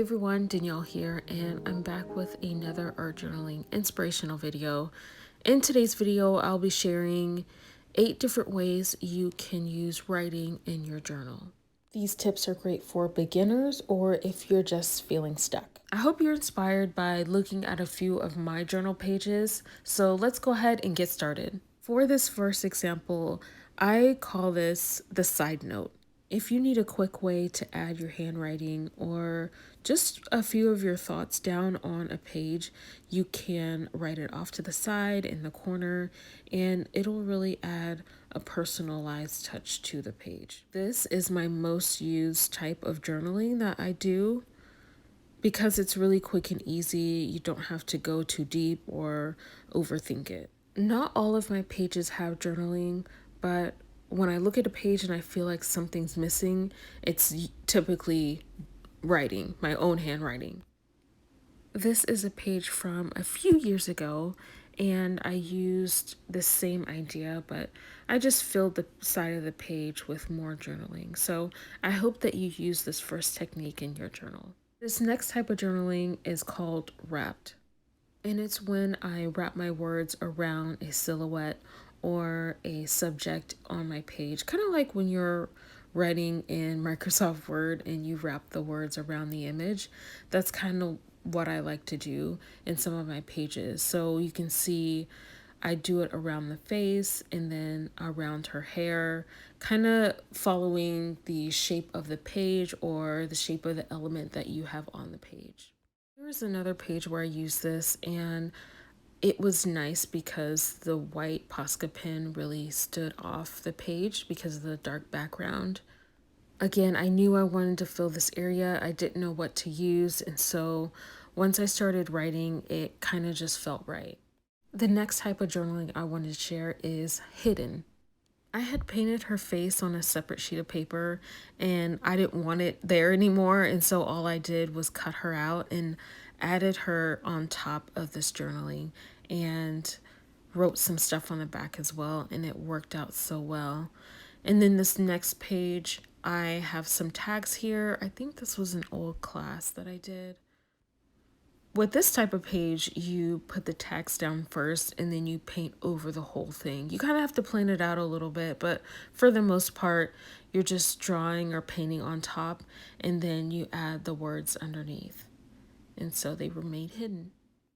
everyone, Danielle here, and I'm back with another art journaling inspirational video. In today's video, I'll be sharing 8 different ways you can use writing in your journal. These tips are great for beginners or if you're just feeling stuck. I hope you're inspired by looking at a few of my journal pages, so let's go ahead and get started. For this first example, I call this the side note. If you need a quick way to add your handwriting or just a few of your thoughts down on a page, you can write it off to the side in the corner, and it'll really add a personalized touch to the page. This is my most used type of journaling that I do because it's really quick and easy. You don't have to go too deep or overthink it. Not all of my pages have journaling, but when I look at a page and I feel like something's missing, it's typically writing, my own handwriting. This is a page from a few years ago, and I used the same idea, but I just filled the side of the page with more journaling. So I hope that you use this first technique in your journal. This next type of journaling is called wrapped. And it's when I wrap my words around a silhouette or a subject on my page. Kind of like when you're writing in Microsoft Word and you wrap the words around the image. That's kind of what I like to do in some of my pages. So you can see I do it around the face and then around her hair, kind of following the shape of the page or the shape of the element that you have on the page. Here's another page where I use this, and it was nice because the white Posca pen really stood off the page because of the dark background. Again, I knew I wanted to fill this area. I didn't know what to use, and so once I started writing, it kind of just felt right. The next type of journaling I wanted to share is hidden. I had painted her face on a separate sheet of paper and I didn't want it there anymore. And so all I did was cut her out and added her on top of this journaling and wrote some stuff on the back as well. And it worked out so well. And then this next page, I have some tags here. I think this was an old class that I did. With this type of page, you put the text down first and then you paint over the whole thing. You kind of have to plan it out a little bit, but for the most part, you're just drawing or painting on top and then you add the words underneath. And so they remain hidden.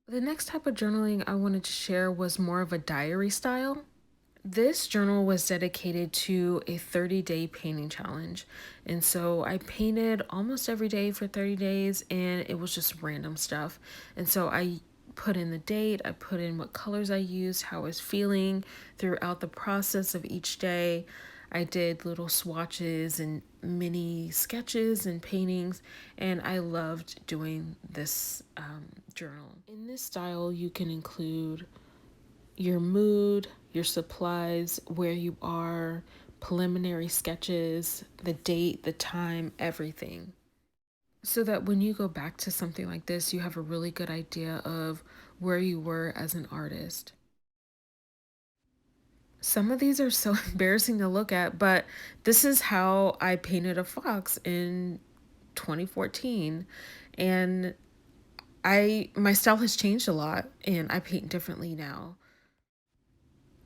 The next type of journaling I wanted to share was more of a diary style. This journal was dedicated to a 30-day painting challenge. And so I painted almost every day for 30 days and it was just random stuff. And so I put in the date, I put in what colors I used, how I was feeling throughout the process of each day. I did little swatches and mini sketches and paintings, and I loved doing this journal. In this style, you can include your mood, your supplies, where you are, preliminary sketches, the date, the time, everything. So that when you go back to something like this, you have a really good idea of where you were as an artist. Some of these are so embarrassing to look at, but this is how I painted a fox in 2014. And my style has changed a lot and I paint differently now.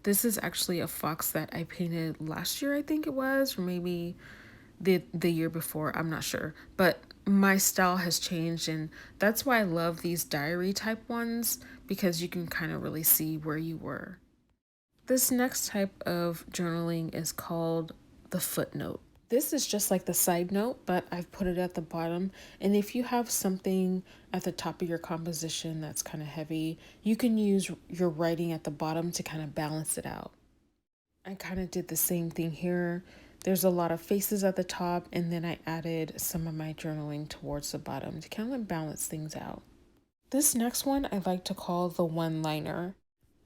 This is actually a fox that I painted last year, I think it was, or maybe the year before, I'm not sure. But my style has changed, and that's why I love these diary type ones, because you can kind of really see where you were. This next type of journaling is called the footnote. This is just like the side note, but I've put it at the bottom. And if you have something at the top of your composition that's kind of heavy, you can use your writing at the bottom to kind of balance it out. I kind of did the same thing here. There's a lot of faces at the top, and then I added some of my journaling towards the bottom to kind of balance things out. This next one I like to call the one-liner.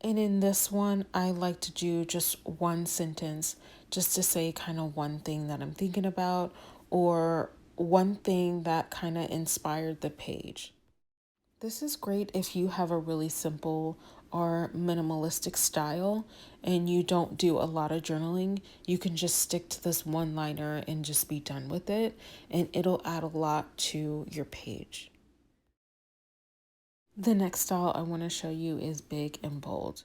And in this one, I like to do just one sentence, just to say kind of one thing that I'm thinking about or one thing that kind of inspired the page. This is great if you have a really simple are minimalistic style and you don't do a lot of journaling, you can just stick to this one liner and just be done with it, and it'll add a lot to your page. The next style I want to show you is big and bold.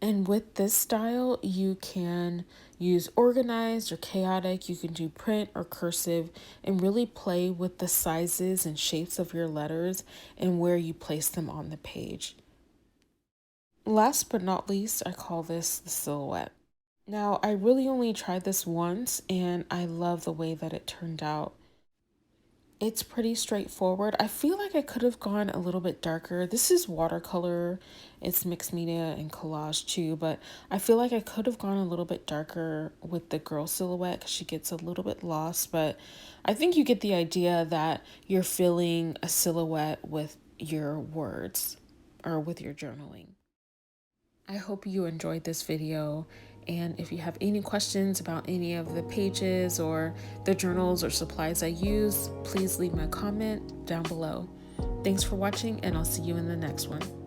And with this style, you can use organized or chaotic, you can do print or cursive, and really play with the sizes and shapes of your letters and where you place them on the page. Last but not least, I call this the silhouette. Now, I really only tried this once and I love the way that it turned out. It's pretty straightforward. I feel like I could have gone a little bit darker. This is watercolor, it's mixed media and collage too, but I feel like I could have gone a little bit darker with the girl silhouette because she gets a little bit lost, but I think you get the idea that you're filling a silhouette with your words or with your journaling. I hope you enjoyed this video, and if you have any questions about any of the pages or the journals or supplies I use, please leave me a comment down below. Thanks for watching, and I'll see you in the next one.